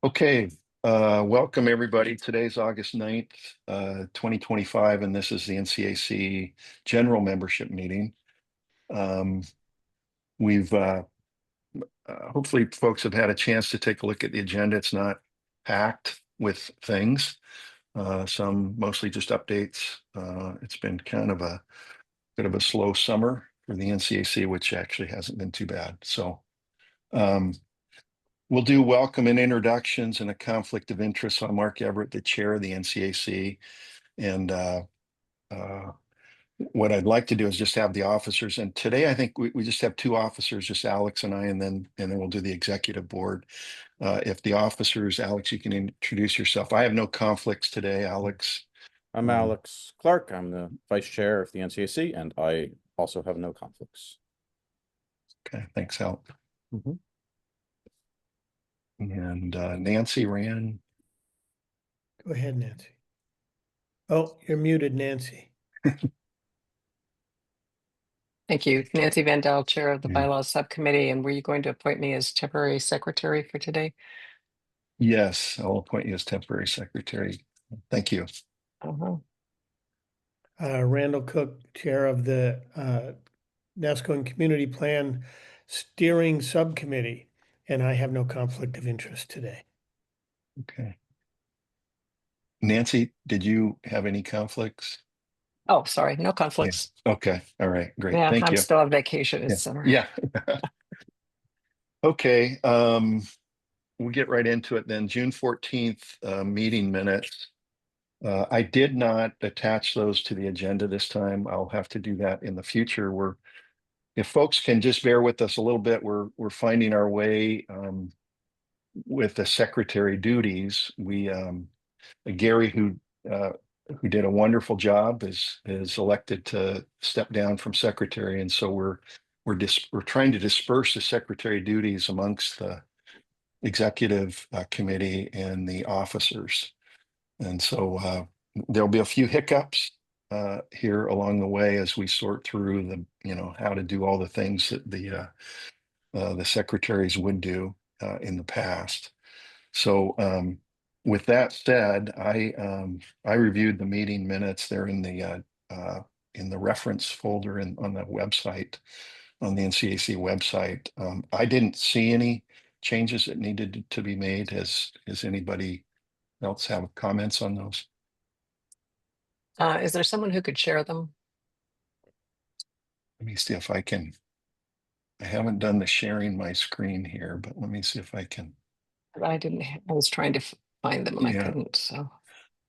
Okay, welcome everybody. Today's August 9th, 2025, and this is the NCAC General Membership Meeting. We've hopefully folks have had a chance to take a look at the agenda. It's not packed with things, some mostly just updates. It's been kind of a bit of a slow summer for the NCAC, which actually hasn't been too bad. So we'll do welcome and introductions and a conflict of interest. I'm Mark Everett, the chair of the NCAC. And what I'd like to do is just have the officers. And today I think we just have two officers, just Alex and I, and then we'll do the executive board. If the officers, Alex, you can introduce yourself. I have no conflicts today, Alex. I'm Alex Clark. I'm the vice chair of the NCAC, and I also have no conflicts. Okay, thanks, Al. And Nancy Rand. Go ahead, Nancy. Oh, you're muted, Nancy. Thank you. Nancy Vandell, Chair of the Yeah. Bylaws Subcommittee. And were you going to appoint me as temporary secretary for today? Yes, I'll appoint you as temporary secretary. Thank you. Randall Cook, Chair of the NESCO and Community Plan Steering Subcommittee, and I have no conflict of interest today. Okay. Nancy, did you have any conflicts? Oh, sorry, no conflicts. Okay, all right, great. Yeah, Thank I'm you. still on vacation this summer. Yeah. Okay, we'll get right into it then. June 14th meeting minutes. I did not attach those to the agenda this time. I'll have to do that in the future. If folks can just bear with us a little bit, we're finding our way with the secretary duties. Gary, who did a wonderful job, is elected to step down from secretary, and so we're trying to disperse the secretary duties amongst the executive committee and the officers, and so there'll be a few hiccups here along the way as we sort through how to do all the things that the secretaries would do in the past. So with that said, I reviewed the meeting minutes. They're in the reference folder on the website, on the NCAC website. I didn't see any changes that needed to be made. Has anybody else have comments on those? Is there someone who could share them? Let me see if I can. I haven't done the sharing my screen here, but let me see if I can. I was trying to find them and I Yeah. couldn't, so.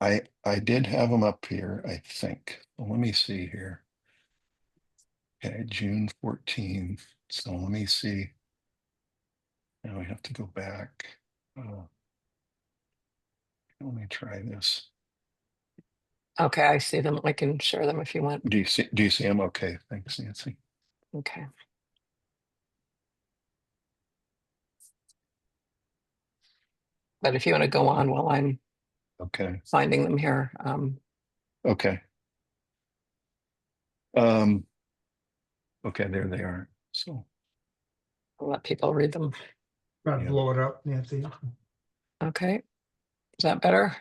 I did have them up here, I think. Well, let me see here. Okay, June 14th. So let me see. Now I have to go back. Let me try this. Okay, I see them. I can share them if you want. Do you see them? Okay, thanks, Nancy. Okay. But if you want to go on while I'm Okay. finding them here. Okay. Okay, there they are. So I'll let people read them. I'd Yeah. blow it up, Nancy. Okay. Is that better?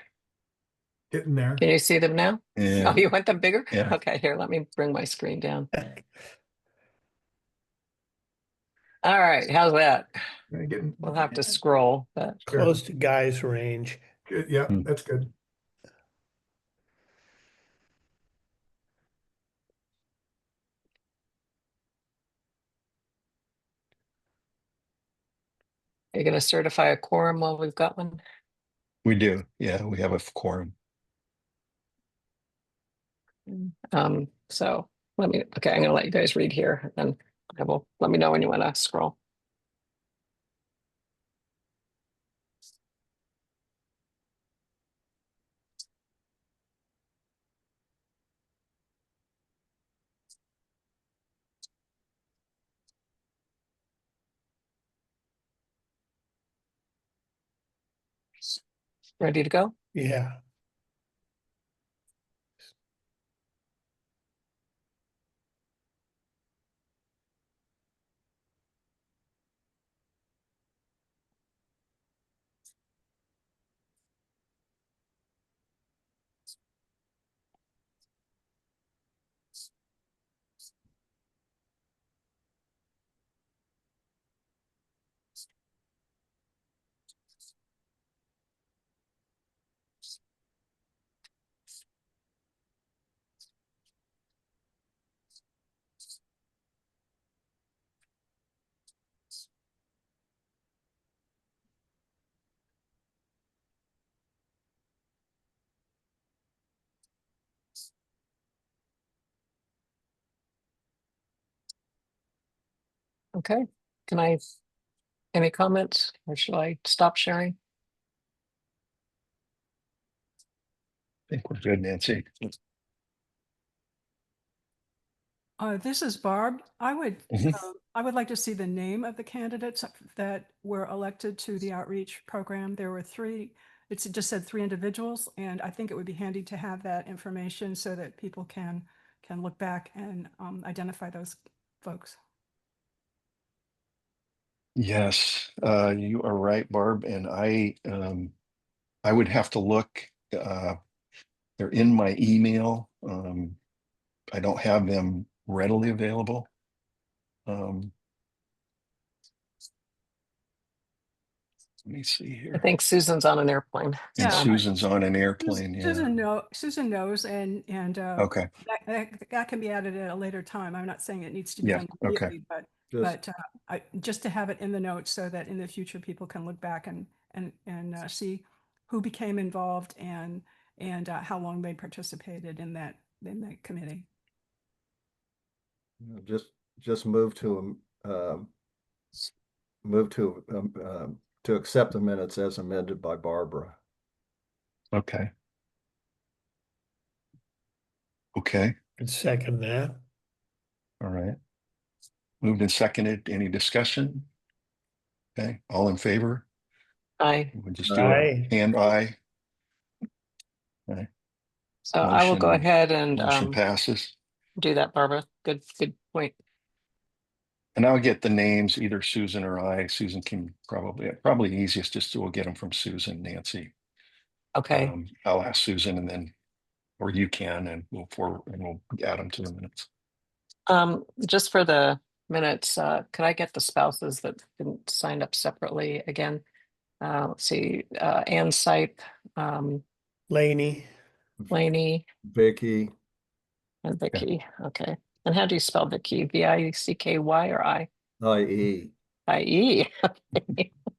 Getting there. Can you see them now? yeah, Oh, you want them bigger? Yeah. Okay, here, let me bring my screen down. All right, how's that? We'll have to scroll, but Close to Guy's range. Yeah, Hmm. that's good. you're going to certify a quorum while we've got one? we do. Yeah, we have a quorum. So okay, I'm going to let you guys read here and then let me know when you want to scroll. Ready to go? Yeah. Okay, any comments or should I stop sharing? I think we're good, Nancy. This is Barb. Mhm. I would like to see the name of the candidates that were elected to the outreach program. There were three, it just said 3 individuals, and I think it would be handy to have that information so that people can look back and identify those folks. Yes, you are right, Barb, and I would have to look, they're in my email. I don't have them readily available. Let me see I here. think Susan's on an airplane. And Yeah. Susan's on an airplane, yeah. Susan knows, and Okay, that can be added at a later time. I'm not saying it needs to be Yeah, done okay. immediately, but just to have it in the notes so that in the future people can look back and see who became involved and how long they participated in that committee. Just move to accept the minutes as amended by Barbara. Okay. Okay, And second that. all right. Moved and seconded. Any discussion? Okay, all in favor? We'll just do a Aye. hand aye. So I will go Motion- ahead and Motion passes. do that, Barbara. Good point. And I'll get the names, either Susan or I. Susan can probably easiest just to, we'll get them from Susan, Nancy. Okay. I'll ask Susan and then, or you can, and we'll add them to the minutes. Just for the minutes, could I get the spouses that didn't sign up separately again? Let's see, Ann Sipe, Laney, Laney, Vicky, and Vicky. Okay. And how do you spell Vicky? Vicky or IE. IE?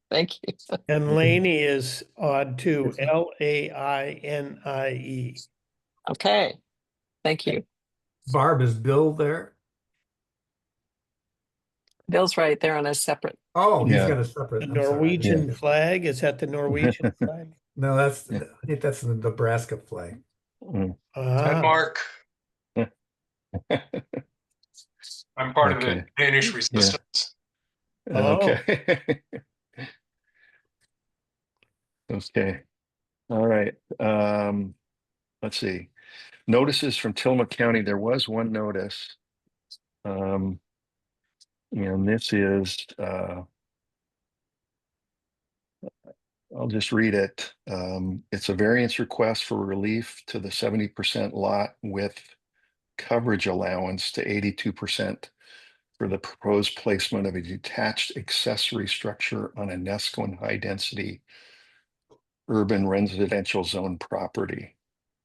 Thank you. and Laney is odd too, Laine. Okay. Thank you. Barb, is Bill there? Bill's right there on a separate. Oh, he's Yeah. got a separate. The I'm sorry. Norwegian flag, is that the Norwegian flag? No, I Yeah. think that's the Nebraska flag. Mm. Ah, Mark, I'm part of the Okay. Danish resistance. Oh. Okay. Okay. All right. Let's see. Notices from Tillamook County. There was one notice. And this is, I'll just read it. It's a variance request for relief to the 70% lot width coverage allowance to 82% for the proposed placement of a detached accessory structure on a Nescoin high-density urban residential zone property.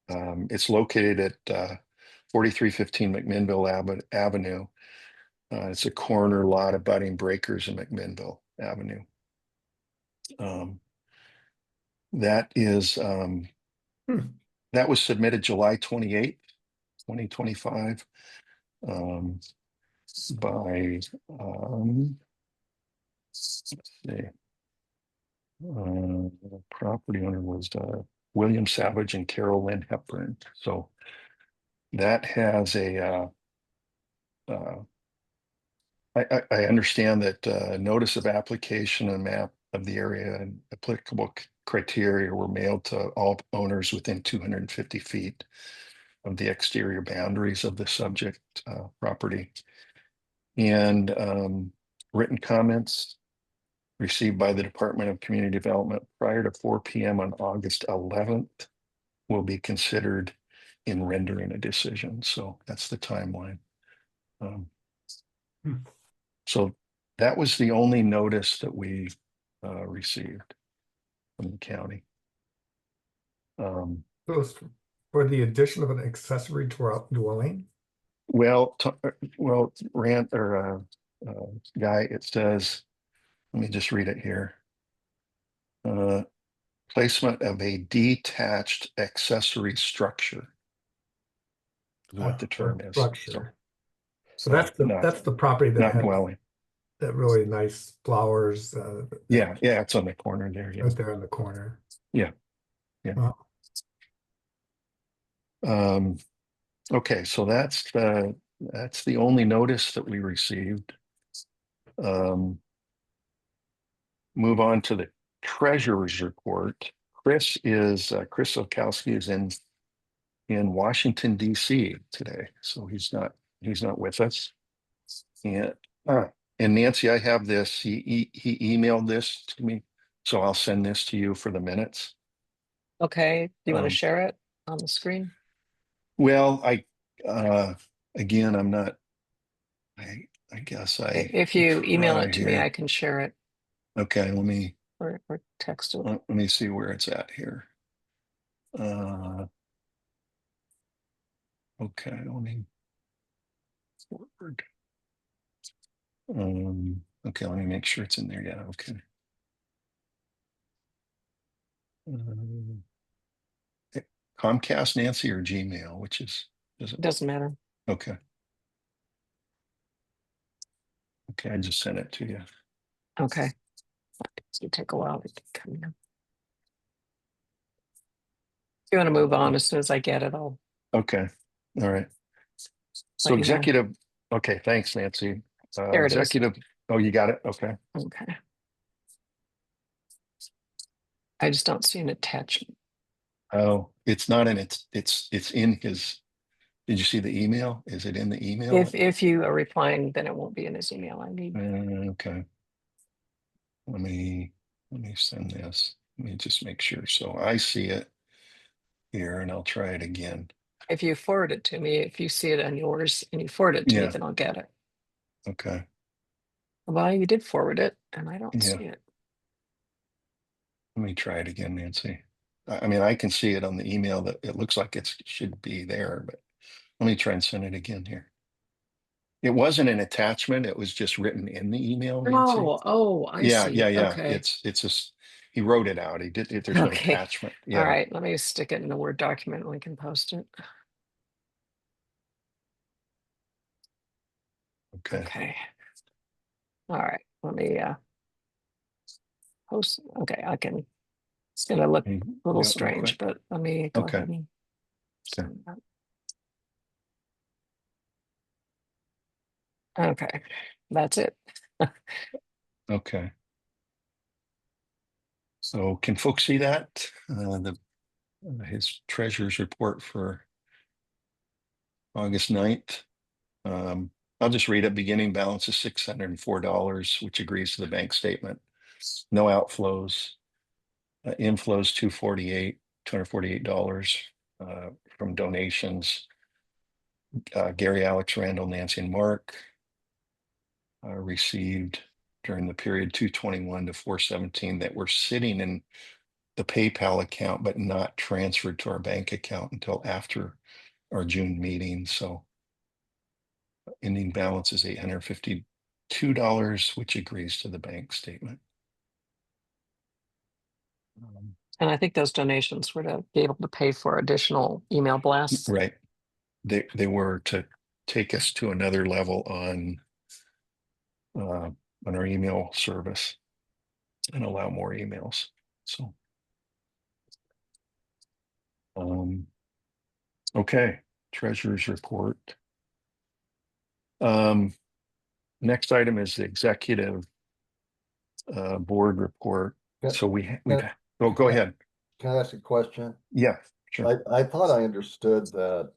It's located at 4315 McMinnville Avenue. It's a corner lot abutting Breakers and McMinnville Avenue. That is that was submitted July 28th, 2025 by let's see. Property owner was William Savage and Carol Lynn Hepburn. So that has a I understand that notice of application and map of the area and applicable criteria were mailed to all owners within 250 feet of the exterior boundaries of the subject property. And written comments received by the Department of Community Development prior to 4 p.m. on August 11th will be considered in rendering a decision. So that's the timeline. So that was the only notice that we received from the county. So it's for the addition of an accessory dwelling? Well, Rand or Guy, it says, let me just read it here. Placement of a detached accessory structure is what the term is. Structure. So not that's the property that Not has dwelling. that really nice flowers. Yeah, yeah, it's on the corner there. Yeah. Right there in the corner. Yeah. Yeah. Wow. Okay, so that's the only notice that we received. Move on to the treasurer's report. Chris Okowski is in Washington DC today, so he's not with us. And Nancy, I have this. He emailed this to me, so I'll send this to you for the minutes. Okay, do you want to Um, share it on the screen? Well, again, I'm not. I guess If you email try it to me, here. I can share it Okay, let me or text it. let me see where it's at here. Okay, let me forward. Okay, let me make sure it's in there. Yeah, okay. Comcast, Nancy, or Gmail, which is It doesn't matter. okay. Okay, I just sent it to you. Okay. So take a while to come in. If you want to move on, as soon as I get it, I'll Okay, all right. So let you know. executive, okay, thanks, Nancy. There it is. Executive, oh, you got it? Okay. Okay. I just don't see an attachment. Oh, it's not in it's in his, did you see the email? Is it in the email? If you are replying, then it won't be in his email. I need. Okay. Let me send this. Let me just make sure. So I see it here and I'll try it again. If you forward it to me, if you see it on yours and you forward it to me, Yeah. then I'll get it. Okay. Well, you did forward it and I don't Yeah. see it. Let me try it again, Nancy. I mean, I can see it on the email that it looks like it should be there, but let me try and send it again here. It wasn't an attachment. It was just written in the email, Nancy. Oh, I Yeah, see. yeah, yeah. Okay. It's just, he wrote it out. He did it. There's no Okay. attachment. All Yeah. right. Let me stick it in a Word document and we can post it. Okay. Okay. All right. Let me post. Okay, I can. It's gonna look a Hey, little yeah, real strange, quick. but let me go Okay. ahead and Okay. send that. Okay, that's it. Okay. So can folks see that? His treasurer's report for August 9th. I'll just read it. Beginning balance is $604, which agrees to the bank statement. No outflows. Inflows $248 from donations. Gary, Alex, Randall, Nancy, and Mark received during the period 221 to 417 that were sitting in the PayPal account, but not transferred to our bank account until after our June meeting. So ending balance is $852, which agrees to the bank statement. And I think those donations were to be able to pay for additional email blasts. Right. They were to take us to another level on our email service and allow more emails. So okay, treasurer's report. Next item is the executive board report. Yeah, So we've yeah. oh, go ahead. Can I ask a question? Yeah, sure. I thought I understood that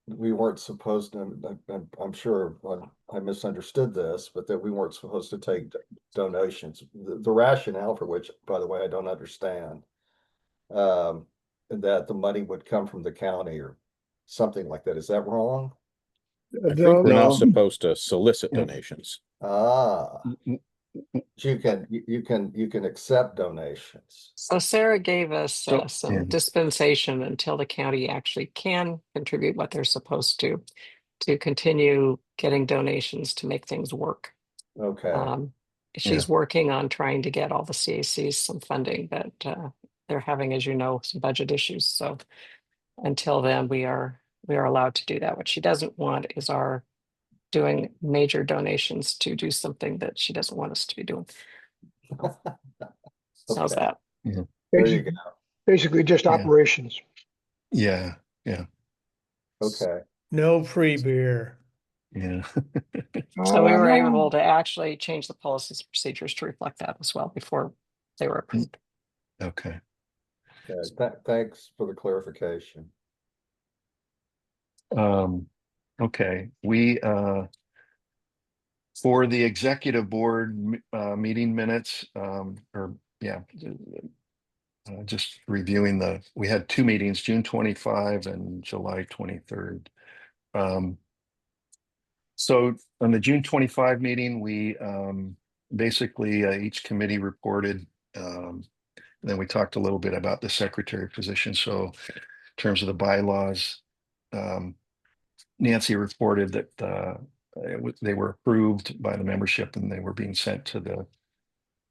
we weren't supposed to, I'm sure I misunderstood this, but that we weren't supposed to take donations. The rationale for which, by the way, I don't understand. That the money would come from the county or something like that. Is that wrong? I think we're No. not supposed to solicit Yeah. donations. Ah, Mm, you can accept donations. So Sarah gave us So, some yeah. dispensation until the county actually can contribute what they're supposed to continue getting donations to make things work. Okay, She's working on trying to get all the CACs some funding, but they're having, as you know, some budget issues. So until then, we are allowed to do that. What she doesn't want is our doing major donations to do something that she doesn't want us to be doing. How's Okay, that? there you go. Basically just Yeah. operations. Yeah, Okay, No free beer. yeah. So we were No. able to actually change the policies and procedures to reflect that as well before they were approved. Okay. thanks for the clarification. Okay, we, for the executive board, meeting minutes, just reviewing we had two meetings, June 25 and July 23rd. So on the June 25 meeting, we, basically, each committee reported, and then we talked a little bit about the secretary position. So in terms of the bylaws, Nancy reported that they were approved by the membership and they were being sent to the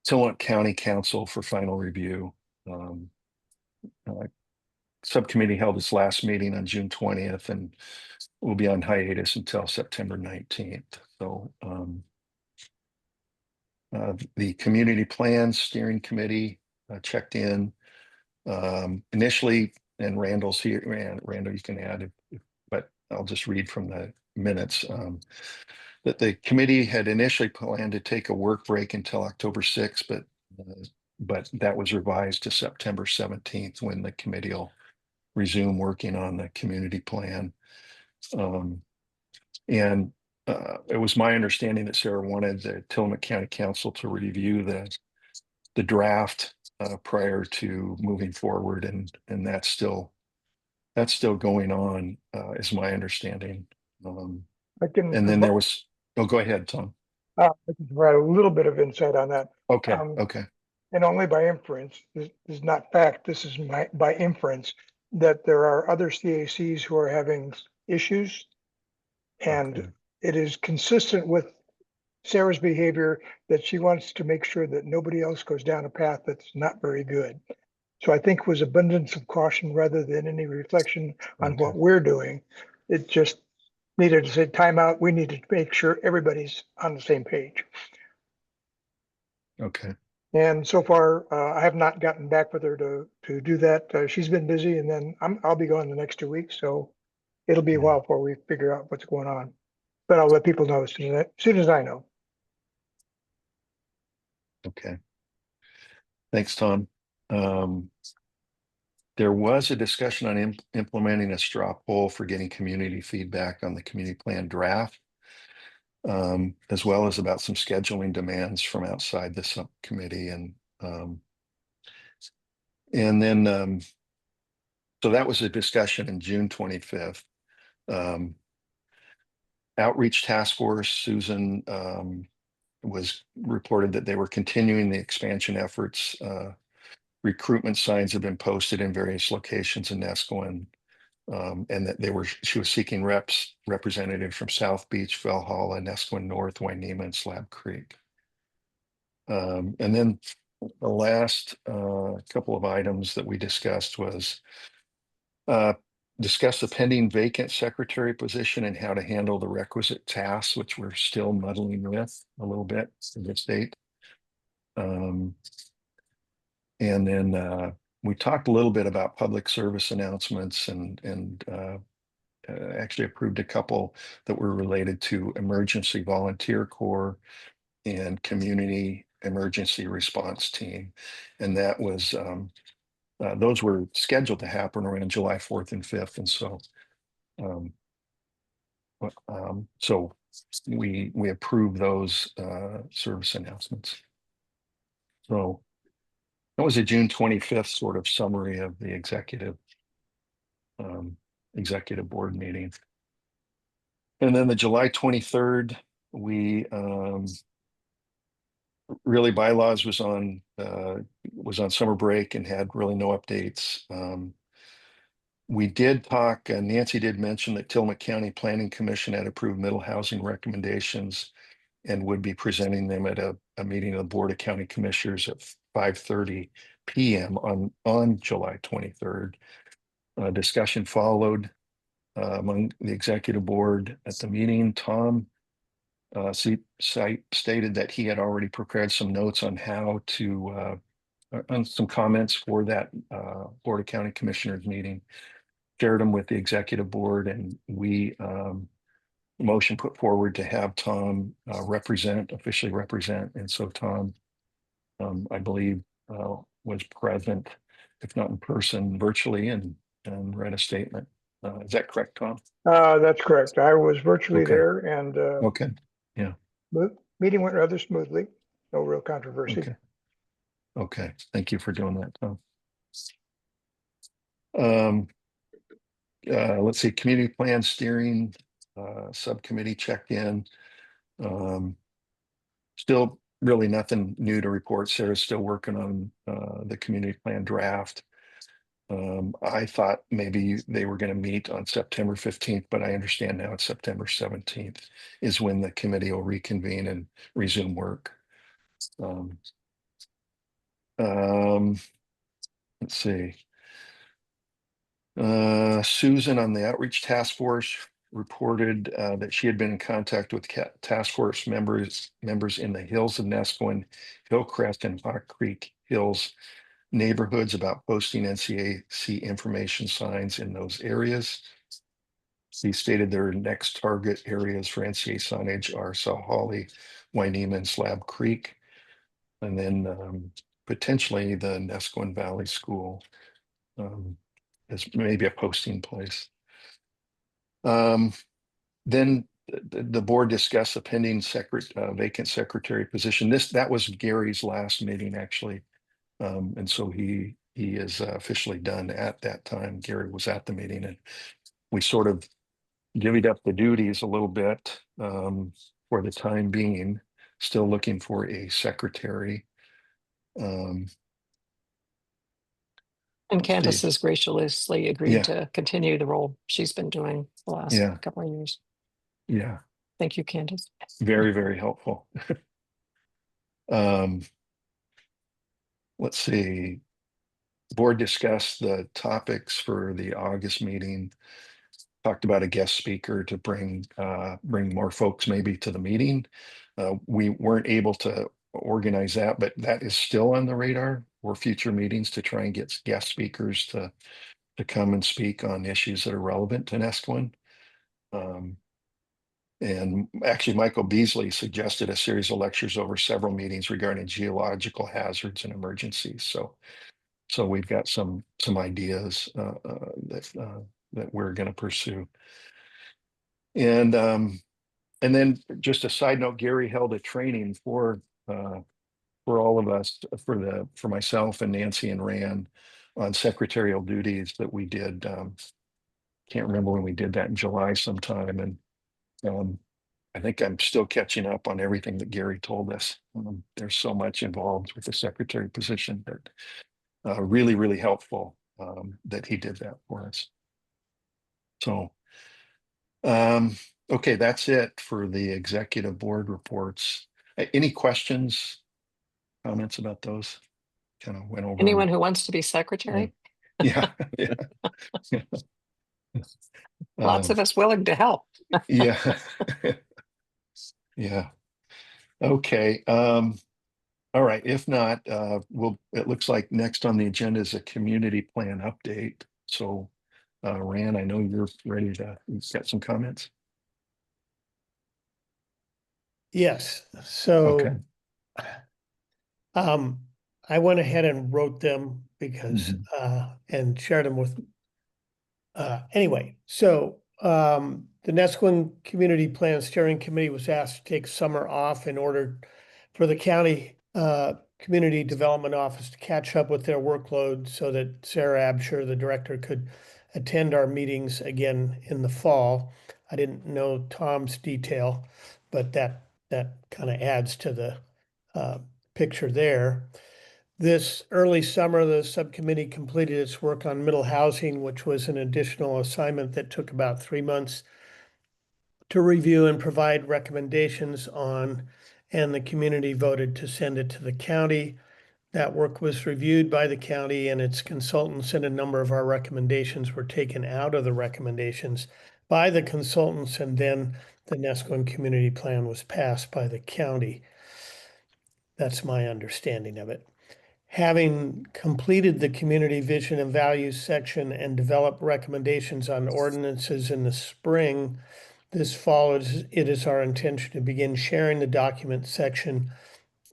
Tillamook County Council for final review. Subcommittee held its last meeting on June 20th and will be on hiatus until September 19th. So the Community Plan Steering Committee checked in initially, and Randall's here. Randall, you can add, but I'll just read from the minutes. That the committee had initially planned to take a work break until October 6th, but that was revised to September 17th when the committee will resume working on the community plan. And it was my understanding that Sarah wanted the Tillamook County Council to review the draft prior to moving forward, and that's still going on, is my understanding. I can, And then there was, oh, go ahead, Tom. I can provide a little bit of insight on that. Okay, Um, okay, And only by inference, this is not fact, this is by inference, that there are other CACs who are having issues. And okay. it is consistent with Sarah's behavior that she wants to make sure that nobody else goes down a path that's not very good. So I think it was abundance of caution rather than any reflection on Okay. what we're doing. It just needed to say time out. We need to make sure everybody's on the same page. Okay, And so far, I have not gotten back with her to do that. She's been busy, and then I'll be gone the next 2 weeks, so it'll be a Yeah. while before we figure out what's going on. But I'll let people know as soon as I know. okay. Thanks, Tom. There was a discussion on implementing a straw poll for getting community feedback on the community plan draft, as well as about some scheduling demands from outside the subcommittee. And then, so that was a discussion in June 25th. Outreach Task Force, Susan, was reported that they were continuing the expansion efforts. Recruitment signs have been posted in various locations in Nescoin, and that she was seeking representatives from South Beach, Valhalla, Nescoin North, Wainema, and Slab Creek. And then the last couple of items that we discussed was discuss the pending vacant secretary position and how to handle the requisite tasks, which we're still muddling with a little bit in this date. And then we talked a little bit about public service announcements and actually approved a couple that were related to Emergency Volunteer Corps and Community Emergency Response Team. And that was, those were scheduled to happen around July 4th and 5th. And so, so we approved those service announcements. So that was a June 25th sort of summary of the executive board meeting. And then the July 23rd, we really bylaws was on summer break and had really no updates. We did talk, Nancy did mention that Tillamook County Planning Commission had approved middle housing recommendations and would be presenting them at a meeting of the Board of County Commissioners at 5:30 p.m. on July 23rd. Discussion followed among the executive board at the meeting. Tom site stated that he had already prepared some notes on how to, on some comments for that Board of County Commissioners meeting. Shared them with the executive board, and we motion put forward to have Tom officially represent. And so Tom, I believe, was present, if not in person, virtually, and read a statement. Is that correct, Tom? That's correct. I was virtually Okay. there and Okay. meeting went rather smoothly. No real controversy. Okay. Okay. Thank you for doing that, Tom. Let's see, community plan steering subcommittee checked in. Still really nothing new to report. Sarah's still working on the community plan draft. I thought maybe they were going to meet on September 15th, but I understand now it's September 17th is when the committee will reconvene and resume work. Let's see. Susan on the outreach task force reported that she had been in contact with task force members in the hills of Nescoin, Hillcrest, and Hawk Creek Hills neighborhoods about posting NCAC information signs in those areas. He stated their next target areas for NCA signage are South Holly, Wynema, and Slab Creek, and then potentially the Nescoin Valley School as maybe a posting place. Then the board discussed the pending vacant secretary position. That was Gary's last meeting, actually. And so he is officially done at that time. Gary was at the meeting, and we sort of divvied up the duties a little bit for the time being, still looking for a secretary. And Candace has graciously agreed Yeah. to continue the role she's been doing the last Yeah. couple of years. Yeah, Thank you, Candace. very, very helpful. Let's see. Board discussed the topics for the August meeting. Talked about a guest speaker to bring more folks maybe to the meeting. We weren't able to organize that, but that is still on the radar for future meetings to try and get guest speakers to come and speak on issues that are relevant to Nescoin. And actually, Michael Beasley suggested a series of lectures over several meetings regarding geological hazards and emergencies. So we've got some ideas that we're going to pursue. And then just a side note, Gary held a training for all of us, for myself and Nancy and Rand, on secretarial duties that we did. Can't remember when we did that, in July sometime, and I think I'm still catching up on everything that Gary told us. There's so much involved with the secretary position that really, really helpful that he did that for us. So, okay, that's it for the executive board reports. Any questions, comments about those? Kind of went over. Anyone who wants to be secretary? Yeah. Yeah. Lots of us willing to help. Yeah. Yeah. Okay. All right. If not, it looks like next on the agenda is a community plan update. So, Rand, I know you've got some comments. Yes, so Okay. I went ahead and wrote them because and shared them with anyway, so the Nescoin Community Plan Steering Committee was asked to take summer off in order for the county community development office to catch up with their workload so that Sarah Absher, the director, could attend our meetings again in the fall. I didn't know Tom's detail, but that kind of adds to the picture there. This early summer, the subcommittee completed its work on middle housing, which was an additional assignment that took about 3 months to review and provide recommendations on, and the community voted to send it to the county. That work was reviewed by the county and its consultants, and a number of our recommendations were taken out of the recommendations by the consultants and then the Nesquin Community Plan was passed by the county. That's my understanding of it. Having completed the community vision and values section and developed recommendations on ordinances in the spring, this fall, it is our intention to begin sharing the document section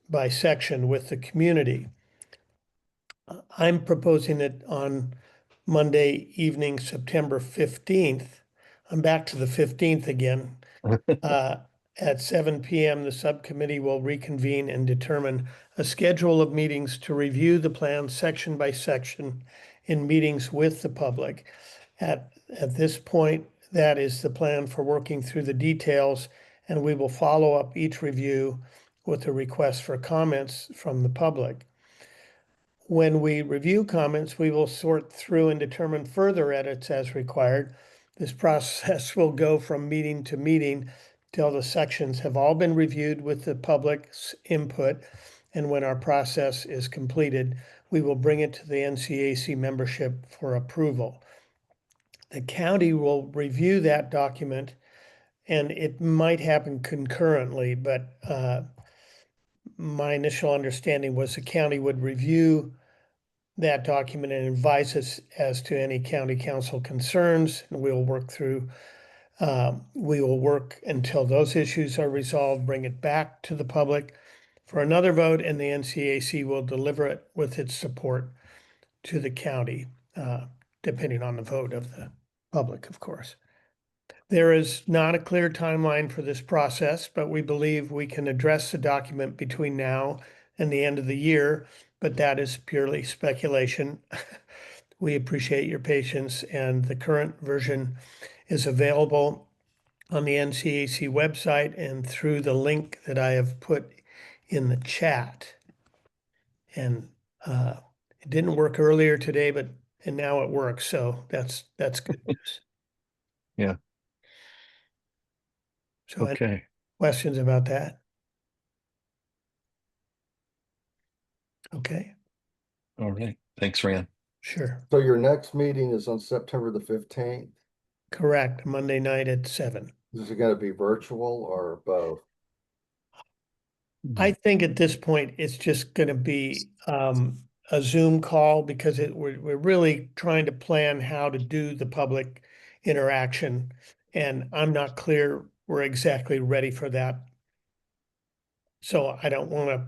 by section with the community. I'm proposing that on Monday evening, September 15th, I'm back to the 15th again. At 7 p.m., the subcommittee will reconvene and determine a schedule of meetings to review the plan section by section in meetings with the public. At this point, that is the plan for working through the details, and we will follow up each review with a request for comments from the public. When we review comments, we will sort through and determine further edits as required. This process will go from meeting to meeting till the sections have all been reviewed with the public's input. And when our process is completed, we will bring it to the NCAC membership for approval. The county will review that document, and it might happen concurrently, but my initial understanding was the county would review that document and advise us as to any county council concerns, and we will work until those issues are resolved, bring it back to the public for another vote, and the NCAC will deliver it with its support to the county, depending on the vote of the public, of course. There is not a clear timeline for this process, but we believe we can address the document between now and the end of the year, but that is purely speculation. We appreciate your patience, and the current version is available on the NCAC website and through the link that I have put in the chat. And it didn't work earlier today, and now it works, so that's good news. Yeah. So any Okay. questions about that? Okay, All right. Thanks, Rand. sure. So your next meeting is on September the 15th. Correct. Monday night at 7. Is it going to be virtual or both? I think at this point, it's just going to be a Zoom call because we're really trying to plan how to do the public interaction. And I'm not clear we're exactly ready for that. So I don't want to,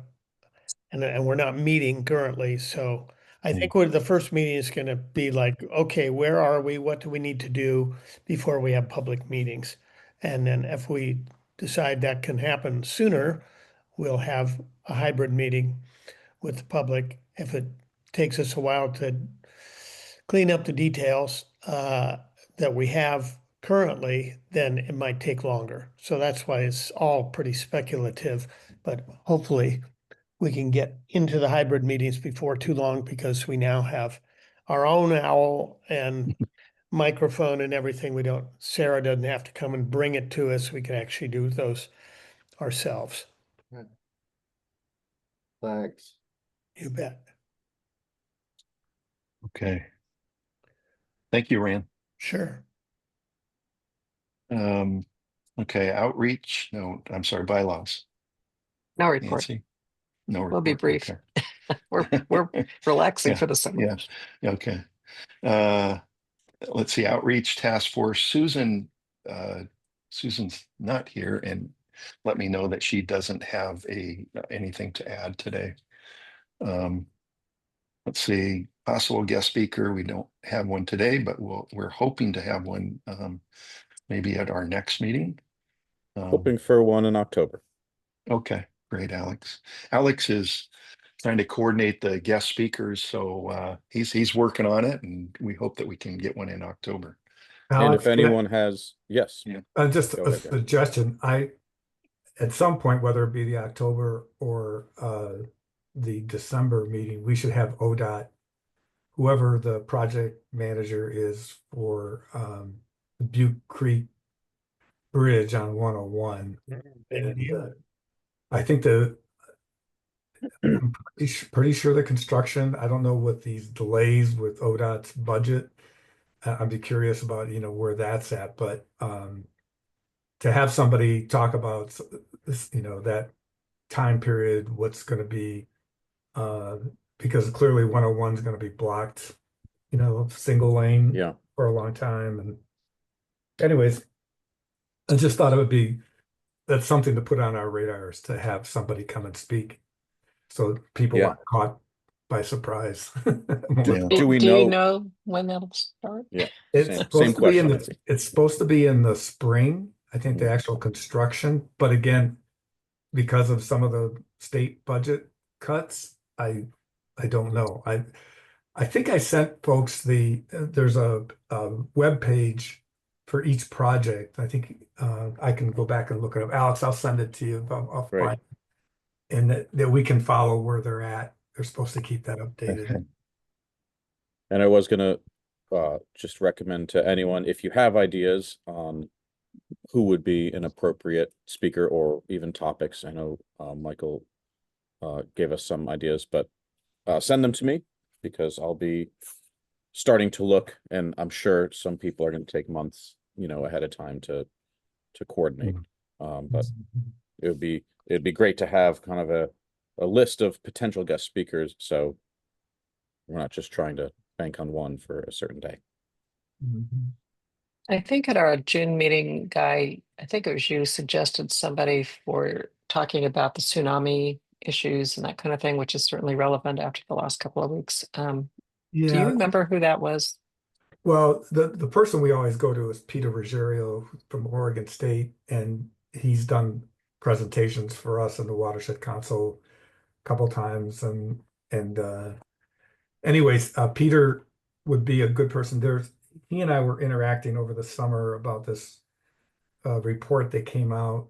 and we're not meeting currently. So I think the first meeting is going to be like, okay, where are we? What do we need to do before we have public meetings? And then if we decide that can happen sooner, we'll have a hybrid meeting with the public. If it takes us a while to clean up the details that we have currently, then it might take longer. So that's why it's all pretty speculative, but hopefully we can get into the hybrid meetings before too long because we now have our own owl and microphone and everything. Sarah doesn't have to come and bring it to us. We can actually do those ourselves. Thanks. You bet. Okay. Thank you, Rand. Sure. Okay, outreach. No, I'm sorry, bylaws. No report. Nancy? No report. We'll be brief. Okay. We're relaxing Yeah, for the summer. Yeah. Okay. Let's see, outreach task force. Susan's not here, and let me know that she doesn't have anything to add today. Let's see, possible guest speaker. We don't have one today, but we're hoping to have one maybe at our next meeting. Hoping for one in October. Okay, great, Alex. Alex is trying to coordinate the guest speakers, so he's working on it, and we hope that we can get one in October. And Alex, if anyone has, yes. Yeah. just Go a ahead, Gary. suggestion, at some point, whether it be the October or the December meeting, we should have ODOT, whoever the project manager is for the Butte Creek Bridge on 101. And I think I'm pretty sure the construction, I don't know what these delays with ODOT's budget. I'd be curious about, where that's at, but to have somebody talk about this, that time period, what's going to be, because clearly 101 is going to be blocked, single lane Yeah. for a long time. And anyways, I just thought that's something to put on our radars, to have somebody come and speak, so people Yeah. aren't caught by surprise. Yeah. Do we Do you know? know when that'll start? Yeah. It's Same supposed to be in question. it's supposed to be in the spring, I think, the Mm. actual construction, but again, because of some of the state budget cuts, I don't know. I think I sent folks there's a web page for each project. I think I can go back and look it up. Alex, I'll send it to you. I'll Right. find, and that we can follow where they're at. They're supposed to keep that updated. Okay. And I was gonna just recommend to anyone, if you have ideas on who would be an appropriate speaker or even topics. I know Michael gave us some ideas, but send them to me, because I'll be starting to look, and I'm sure some people are going to take months, ahead of time to coordinate. But it'd be great to have kind of a list of potential guest speakers, so we're not just trying to bank on one for a certain day. I think at our June meeting, Guy, I think it was you, suggested somebody for talking about the tsunami issues and that kind of thing, which is certainly relevant after the last couple of weeks. Do you Yeah, remember who that was? well, the person we always go to is Peter Ruggiero from Oregon State, and he's done presentations for us in the Watershed Council a couple times, and anyways, Peter would be a good person. He and I were interacting over the summer about this report that came out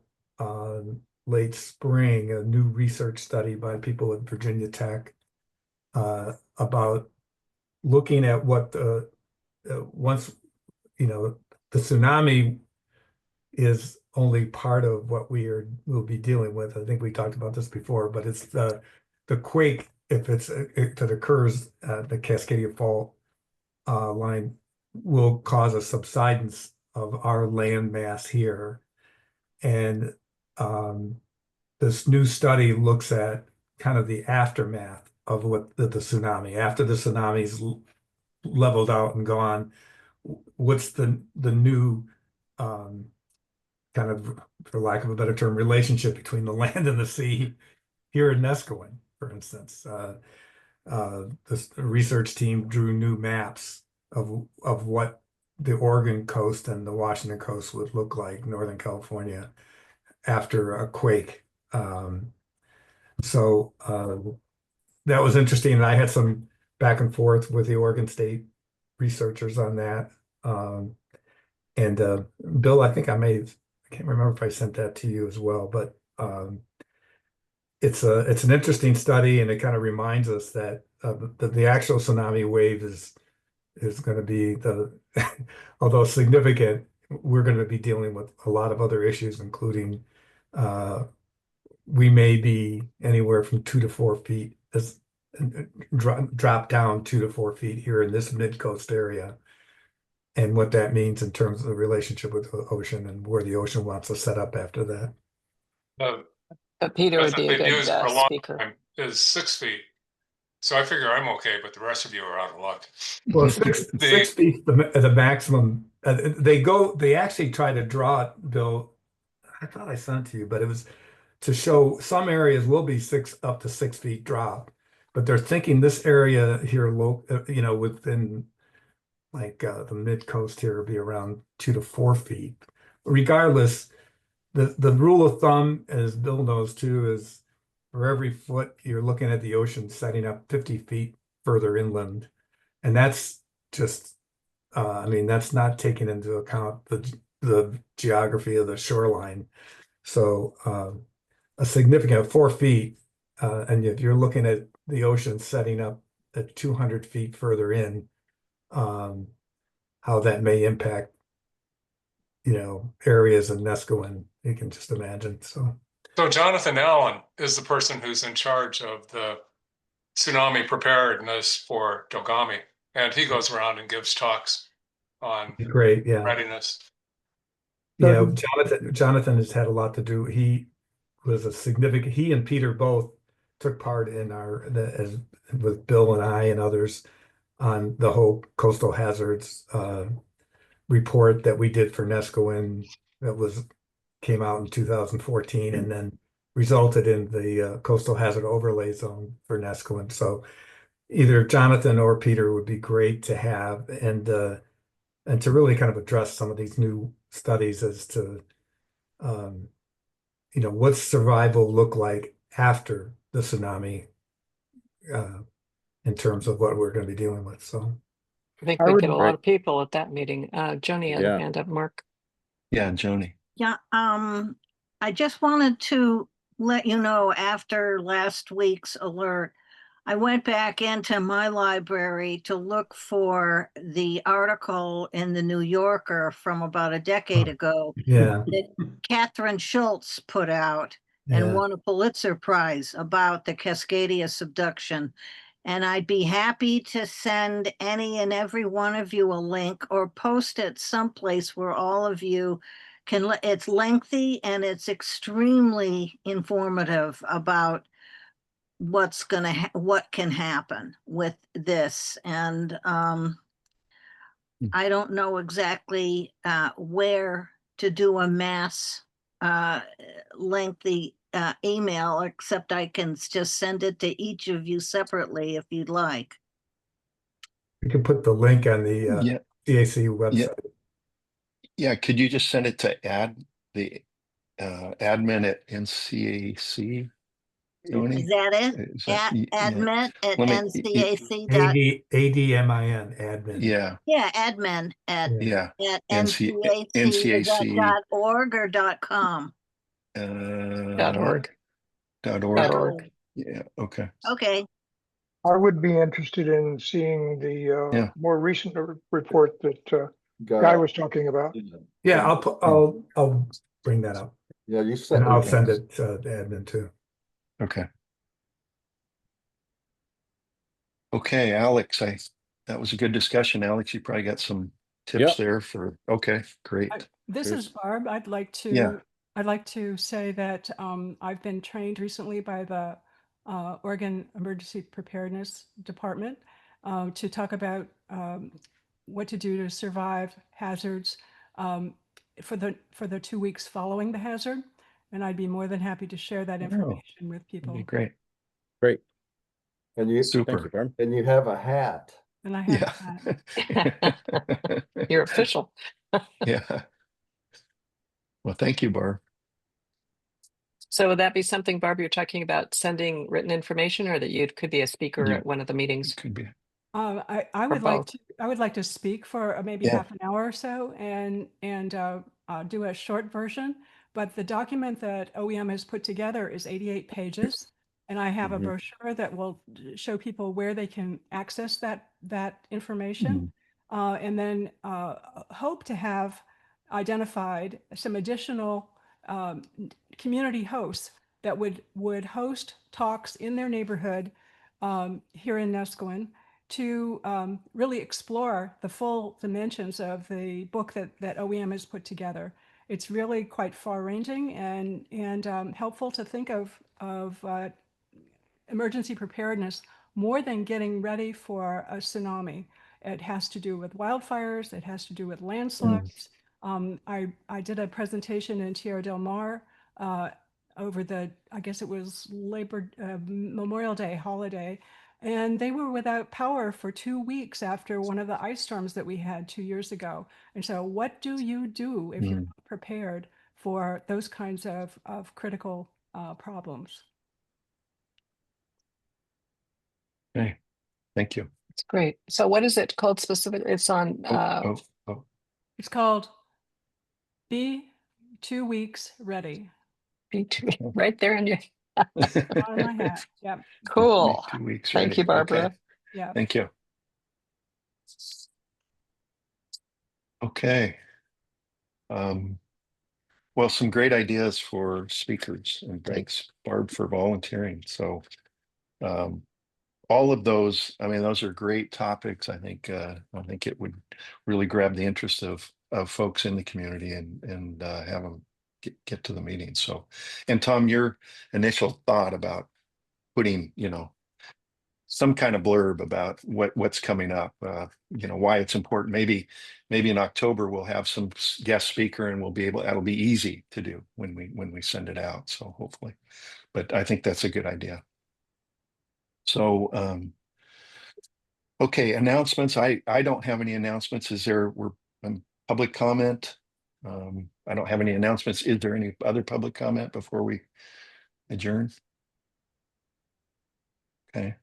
late spring, a new research study by people at Virginia Tech about looking at what once, the tsunami is only part of what we'll be dealing with. I think we talked about this before, but it's the quake, if it occurs at the Cascadia Fault line, will cause a subsidence of our land mass here. And this new study looks at kind of the aftermath of what the tsunami, after the tsunami's leveled out and gone, what's the new kind of, for lack of a better term, relationship between the land and the sea here in Neskowin, for instance. This research team drew new maps of what the Oregon coast and the Washington coast would look like, Northern California, after a quake. So that was interesting, and I had some back and forth with the Oregon State researchers on that. And Bill, I think I can't remember if I sent that to you as well, but it's an interesting study, and it kind of reminds us that the actual tsunami wave is going to be although significant, we're going to be dealing with a lot of other issues, including we may be anywhere from 2 to 4 feet drop down 2 to 4 feet here in this mid-coast area, and what that means in terms of the relationship with the ocean and where the ocean wants to set up after that. But Peter would be a they've good used for a long speaker. time is 6 feet. So I figure I'm okay, but the rest of you are out of luck. Well, 6 feet, the maximum. They actually try to draw it, Bill. I thought I sent it to you, but it was to show some areas will be up to 6 feet drop, but they're thinking this area here, within like the mid coast here, will be around 2 to 4 feet. Regardless, the rule of thumb, as Bill knows too, is for every foot you're looking at the ocean setting up 50 feet further inland, and that's just, that's not taking into account the geography of the shoreline. So a significant 4 feet, and if you're looking at the ocean setting up at 200 feet further in, how that may impact, areas in Neskowin, you can just imagine. So Jonathan Allen is the person who's in charge of the tsunami preparedness for Dogami, and he goes around and gives talks on great, yeah. readiness. Yeah, Certainly. Jonathan has had a lot to do. He and Peter both took part in as with Bill and I and others on the whole coastal hazards report that we did for Nescoin that came out in 2014 and then resulted in the coastal hazard overlay zone for Nescoin. So either Jonathan or Peter would be great to have and to really kind of address some of these new studies as to what's survival look like after the tsunami in terms of what we're going to be dealing with. So I think I we would- get a lot Right. of people at that meeting. Joni had Yeah. a hand up, Mark. Yeah, Joni. Yeah, I just wanted to let you know after last week's alert, I went back into my library to look for the article in the New Yorker from about a decade ago yeah, that Catherine Schultz put out yeah. and won a Pulitzer Prize about the Cascadia subduction. And I'd be happy to send any and every one of you a link or post it someplace where all of you can, it's lengthy and it's extremely informative about what can happen with this. And I don't know exactly where to do a mass lengthy email, except I can just send it to each of you separately if you'd like. We can put the link on the Yeah, CAC website. yeah. Could you just send it to the admin at NCAC? Joni? Is that it? Is that- yeah. Admin at Let me- NCAC dot, ADMIN admin. Yeah, yeah, admin at yeah. NCAC.org or .com. .org. .org. .org. Yeah, okay. Okay, I would be interested in seeing the Yeah. more recent report that Guy Guy, was talking about. Yeah, I'll bring that up yeah, you and sent. I'll send it to the admin too. Okay. Okay, Alex, that was a good discussion. Alex, you probably got some tips there okay, great. This Good. is Barb. Yeah. I'd like to say that I've been trained recently by the Oregon Emergency Preparedness Department to talk about what to do to survive hazards for the 2 weeks following the hazard. And I'd be more than happy to share that information with people. That'd be great. Great. And you, Thank you, Super. Barb. and you have a hat. And I have that. Yeah. You're official. Yeah. Well, thank you, Barb. So would that be something, Barb, you're talking about sending written information, or that you could be a speaker Yeah. at one of the meetings? Could be. I Or would like both. to speak for maybe Yeah. half an hour or so and do a short version. But the document that OEM has put together is 88 pages, and I have a Mhm. brochure that will show people where they can access that information, and then hope to have identified some additional community hosts that would host talks in their neighborhood here in Nescoin to really explore the full dimensions of the book that OEM has put together. It's really quite far-ranging and helpful to think of emergency preparedness more than getting ready for a tsunami. It has to do with wildfires. It has to do with landslides. I did a presentation in Tierra del Mar over I guess it was Memorial Day holiday, and they were without power for 2 weeks after one of the ice storms that we had 2 years ago. And so what do you do if you're not prepared for those kinds of critical problems? Okay, thank you. It's great. So what is it called specifically? It's on, Oh, It's called Be 2 Weeks Ready. B2, right there in your, On my hat. Yeah. cool. 2 weeks. Thank ready. you, Barbara. Okay, Yeah. thank you. Okay. Well, some great ideas for speakers, and thanks, Barb, for volunteering. So all of those, I mean, those are great topics. I think it would really grab the interest of of folks in the community and have them get to the meeting. So, and Tom, your initial thought about putting, some kind of blurb about what's coming up, why it's important. Maybe in October we'll have some guest speaker and that'll be easy to do when we send it out. So hopefully, but I think that's a good idea. So, okay, announcements. I don't have any announcements. Is there public comment? I don't have any announcements. Is there any other public comment before we adjourn? Okay.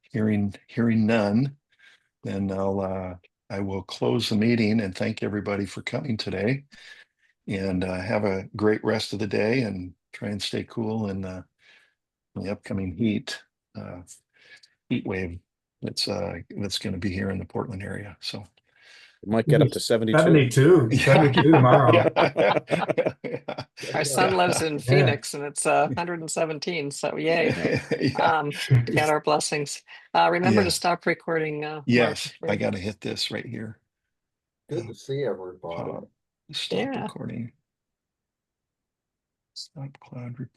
Hearing none, then I will close the meeting and thank everybody for coming today. And have a great rest of the day and try and stay cool in the upcoming heat wave that's going to be here in the Portland area. So It might get up to 72. 72 tomorrow. Our son lives in Yeah. Phoenix and it's 117, so yay. Yeah. Count our blessings. Remember Yeah. to stop recording. Yes, Mark. I got to hit this right here. Good to see everybody. Stop Yeah. recording. Stop cloud recording.